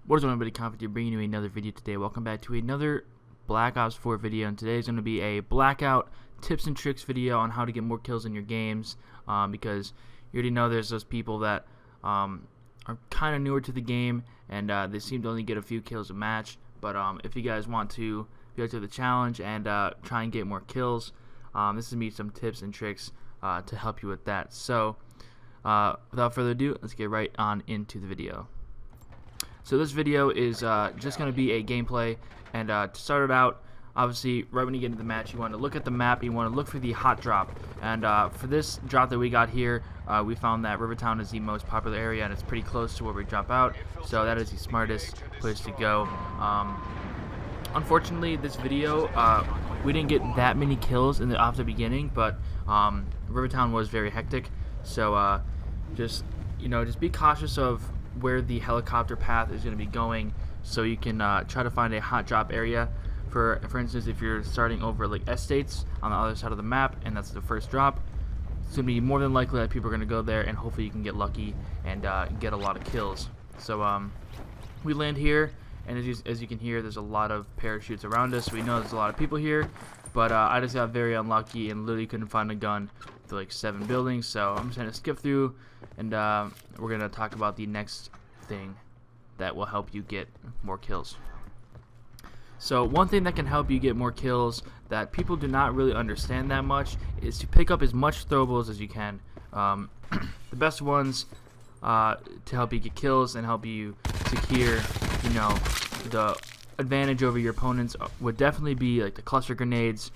What is going on, everybody? Confident here, bringing you another video today. Welcome back to another Black Ops 4 video, and today is going to be a Blackout tips and tricks video on how to get more kills in your games, because you already know there's those people that are kind of newer to the game, and they seem to only get a few kills a match. But if you guys want to be up to the challenge and try and get more kills, this is going to be some tips and tricks to help you with that. So without further ado, let's get right on into the video. So this video is just going to be a gameplay, and to start it out, obviously right when you get into the match, you want to look at the map, you want to look for the hot drop, and for this drop that we got here, we found that Rivertown is the most popular area, and it's pretty close to where we drop out, so that is the smartest place to go. Unfortunately, this video, we didn't get that many kills off the beginning, but Rivertown was very hectic, so just be cautious of where the helicopter path is going to be going, so you can try to find a hot drop area. For instance, if you're starting over like estates on the other side of the map and that's the first drop, it's going to be more than likely that people are going to go there, and hopefully you can get lucky and get a lot of kills. So we land here, and as you can hear, there's a lot of parachutes around us. We know there's a lot of people here, but I just got very unlucky and literally couldn't find a gun for like 7 buildings, so I'm just going to skip through, and we're going to talk about the next thing that will help you get more kills. So one thing that can help you get more kills that people do not really understand that much is to pick up as much throwables as you can. The best ones to help you get kills and help you secure, the advantage over your opponents would definitely be like the cluster grenades,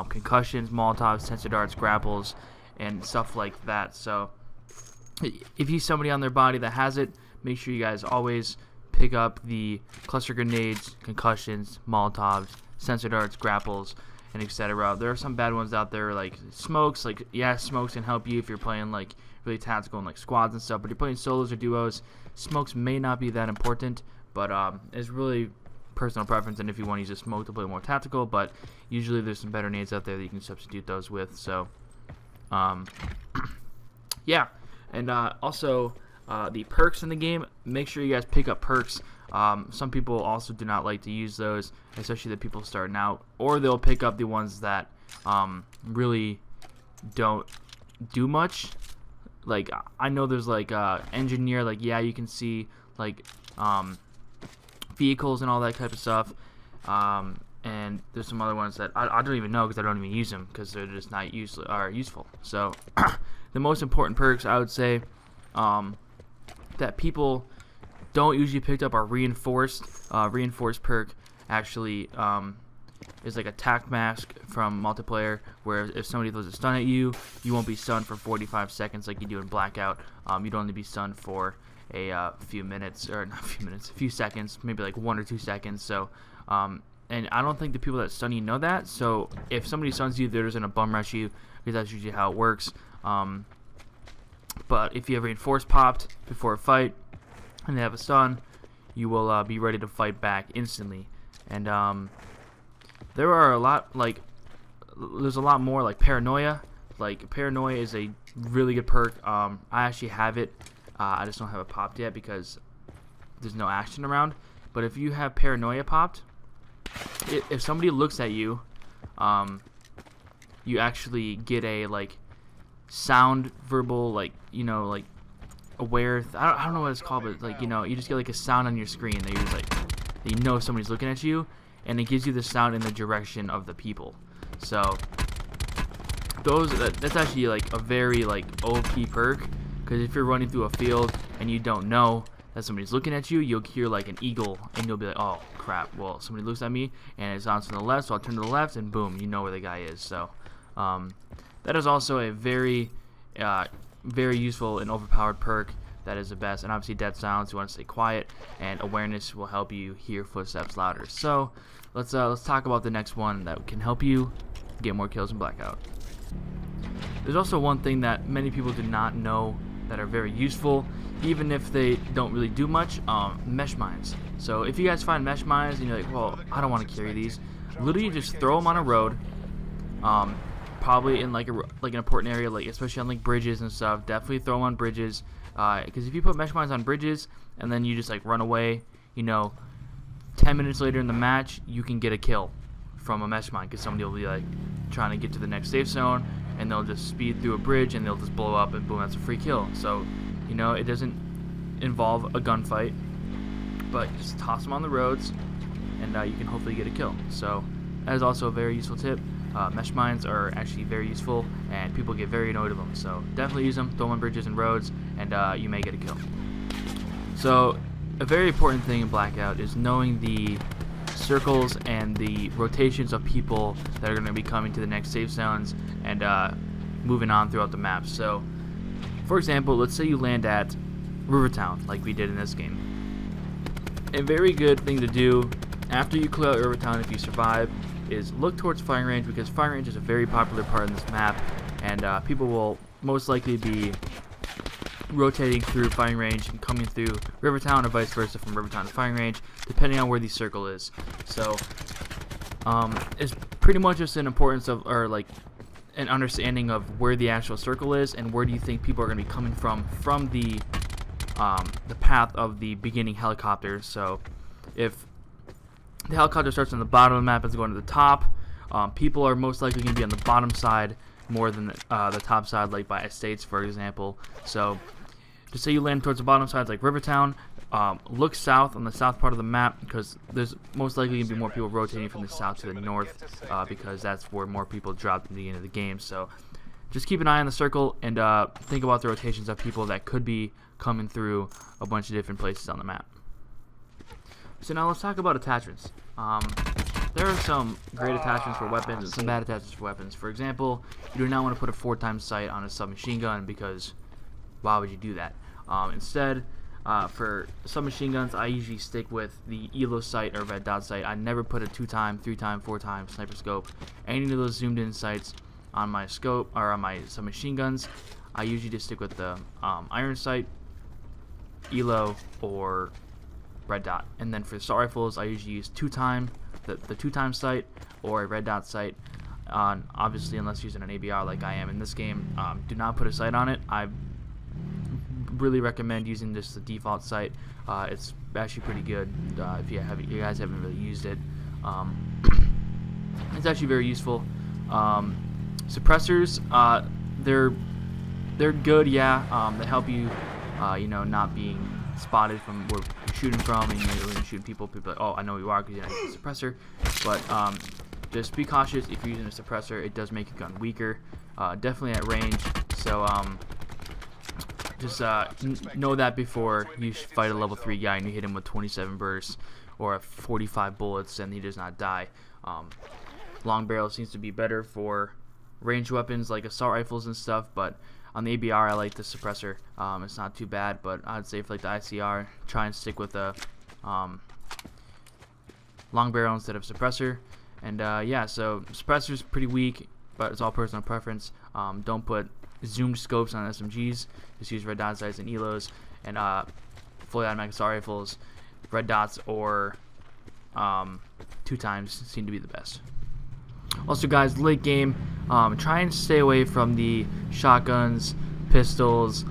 concussions, Molotovs, sensor darts, grapples, and stuff like that. So if you see somebody on their body that has it, make sure you guys always pick up the cluster grenades, concussions, Molotovs, sensor darts, grapples, and etc. There are some bad ones out there like smokes. Like, yeah, smokes can help you if you're playing like really tactical and like squads and stuff, but if you're playing solos or duos, smokes may not be that important, but it's really personal preference, and if you want to use a smoke to play more tactical, but usually there's some better nades out there that you can substitute those with. So yeah, and also the perks in the game, make sure you guys pick up perks. Some people also do not like to use those, especially the people starting out, or they'll pick up the ones that really don't do much. Like, I know there's like engineer, like, yeah, you can see like vehicles and all that type of stuff, and there's some other ones that I don't even know because I don't even use them because they're just not useful. So the most important perks, I would say, that people don't usually pick up are reinforced. Reinforced perk actually is like a tac mask from multiplayer, where if somebody throws a stun at you, you won't be stunned for 45 seconds like you do in Blackout. You'd only be stunned for a few minutes, or not a few minutes, a few seconds, maybe like 1 or 2 seconds. So and I don't think the people that stun you know that, so if somebody stuns you, they're just gonna bum rush you, because that's usually how it works. But if you have reinforced popped before a fight and they have a stun, you will be ready to fight back instantly. And there are a lot, like, there's a lot more, like paranoia. Like, paranoia is a really good perk. I actually have it. I just don't have it popped yet because there's no action around. But if you have paranoia popped, if somebody looks at you, you actually get a like sound verbal, like, like aware, I don't know what it's called, but like, you just get like a sound on your screen that you're just like, that somebody's looking at you, and it gives you the sound in the direction of the people. So that's actually like a very like OP perk, because if you're running through a field and you don't know that somebody's looking at you, you'll hear like an eagle, and you'll be like, oh crap, well, somebody looks at me and it's on to the left, so I'll turn to the left, and boom, you know where the guy is. So that is also a very very useful and overpowered perk that is the best. And obviously dead silence, you want to stay quiet, and awareness will help you hear footsteps louder. So let's talk about the next one that can help you get more kills in Blackout. There's also one thing that many people do not know that are very useful, even if they don't really do much, mesh mines. So if you guys find mesh mines and you're like, well, I don't want to carry these, literally just throw them on a road, probably in like an important area, like especially on like bridges and stuff. Definitely throw them on bridges, because if you put mesh mines on bridges and then you just like run away, you know, 10 minutes later in the match, you can get a kill from a mesh mine because somebody will be like trying to get to the next safe zone, and they'll just speed through a bridge and they'll just blow up, and boom, that's a free kill. So, you know, it doesn't involve a gunfight, but just toss them on the roads, and you can hopefully get a kill. So that is also a very useful tip. Mesh mines are actually very useful, and people get very annoyed of them. So definitely use them, throw them on bridges and roads, and you may get a kill. So a very important thing in Blackout is knowing the circles and the rotations of people that are going to be coming to the next safe zones and moving on throughout the map. So, for example, let's say you land at Rivertown, like we did in this game. A very good thing to do after you clear out Rivertown, if you survive, is look towards firing range, because firing range is a very popular part in this map, and people will most likely be rotating through firing range and coming through Rivertown, or vice versa from Rivertown to firing range, depending on where the circle is. So it's pretty much just an importance of, or like an understanding of where the actual circle is and where do you think people are going to be coming from the path of the beginning helicopter. So if the helicopter starts on the bottom of the map and is going to the top, people are most likely going to be on the bottom side more than the top side, like by estates, for example. So just say you land towards the bottom side, like Rivertown, look south on the south part of the map, because there's most likely going to be more people rotating from the south to the north, because that's where more people drop at the beginning of the game. So just keep an eye on the circle and think about the rotations of people that could be coming through a bunch of different places on the map. So now let's talk about attachments. There are some great attachments for weapons and some bad attachments for weapons. For example, you do not want to put a 4x sight on a submachine gun, because why would you do that? Instead, for submachine guns, I usually stick with the ELO sight or red dot sight. I never put a 2x, 3x, 4x sniper scope, any of those zoomed in sights on my scope or on my submachine guns. I usually just stick with the iron sight, ELO, or red dot. And then for assault rifles, I usually use the 2x sight or a red dot sight. Obviously, unless using an ABR like I am in this game, do not put a sight on it. I really recommend using just the default sight. It's actually pretty good if you guys haven't really used it. It's actually very useful. Suppressors, they're good, yeah. They help you, you know, not being spotted from where you're shooting from, and when you're shooting people are like, oh, I know who you are because you're not using a suppressor. But just be cautious if you're using a suppressor. It does make your gun weaker, definitely at range. So just know that before you fight a level 3 guy and you hit him with 27 bursts or 45 bullets and he does not die. Long barrel seems to be better for ranged weapons like assault rifles and stuff, but on the ABR I like the suppressor. It's not too bad, but I'd say for like the ICR, try and stick with a long barrel instead of suppressor. And yeah, so suppressor's pretty weak, but it's all personal preference. Don't put zoomed scopes on SMGs. Just use red dot sights and ELOs, and fully automatic assault rifles, red dots or 2x seem to be the best. Also, guys, late game, try and stay away from the shotguns, pistols,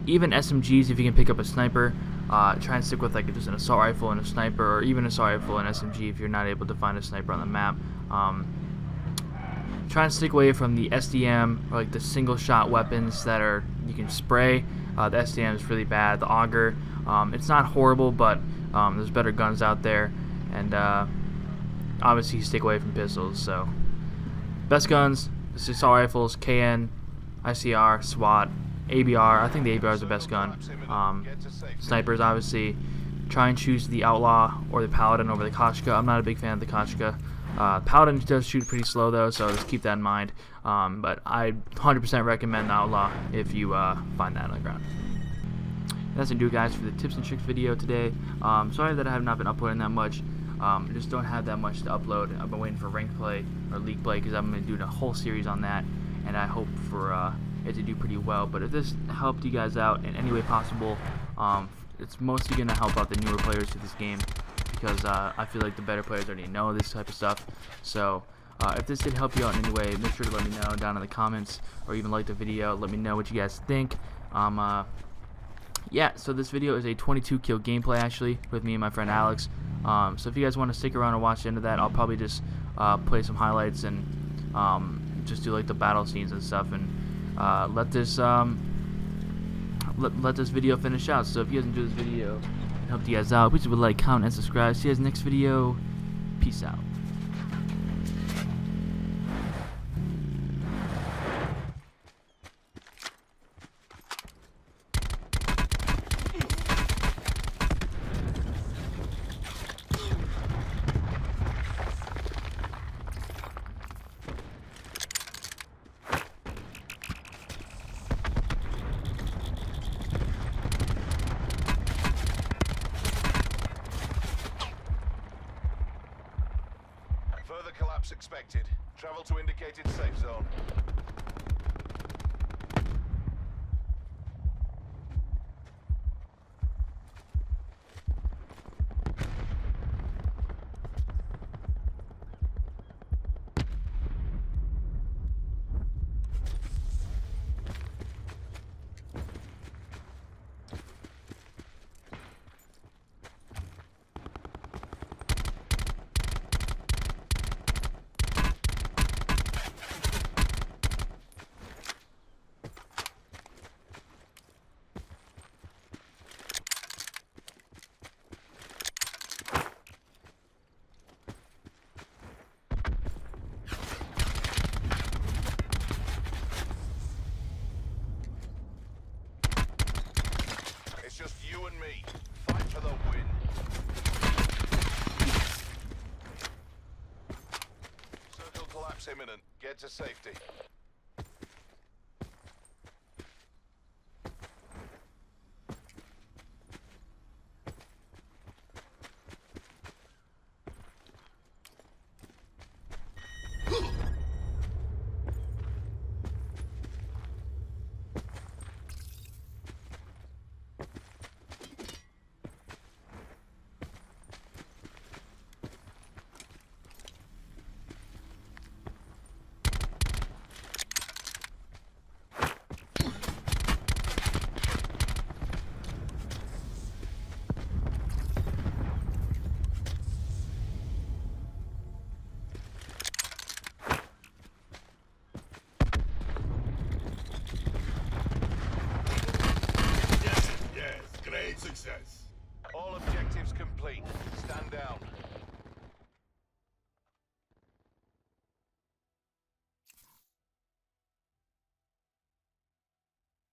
even SMGs if you can pick up a sniper. Try and stick with like just an assault rifle and a sniper, or even assault rifle and SMG if you're not able to find a sniper on the map. Try and stick away from the SDM or like the single shot weapons that are you can spray. The SDM is really bad. The auger, it's not horrible, but there's better guns out there, and obviously stick away from pistols. So best guns: assault rifles, KN, ICR, SWAT, ABR. I think the ABR is the best gun. Snipers, obviously. Try and choose the Outlaw or the Paladin over the Koshka. I'm not a big fan of the Koshka. Paladin does shoot pretty slow though, so just keep that in mind. But I 100% recommend the Outlaw if you find that on the ground. That's gonna do it, guys, for the tips and tricks video today. Sorry that I have not been uploading that much. I just don't have that much to upload. I've been waiting for ranked play or league play because I'm going to do a whole series on that, and I hope for it to do pretty well. But if this helped you guys out in any way possible, it's mostly going to help out the newer players to this game, because I feel like the better players already know this type of stuff. So if this did help you out in any way, make sure to let me know down in the comments, or even like the video. Let me know what you guys think. yeah, so this video is a 22 kill gameplay actually with me and my friend Alex. So if you guys want to stick around and watch the end of that, I'll probably just play some highlights and just do like the battle scenes and stuff, and let this video finish out. So if you guys enjoyed this video and helped you guys out, please leave a like, comment, and subscribe. See you guys next video. Peace out. Further collapse expected. Travel to indicated safe zone. It's just you and me. Fight for the win. Circle collapse imminent. Get to safety. Great success.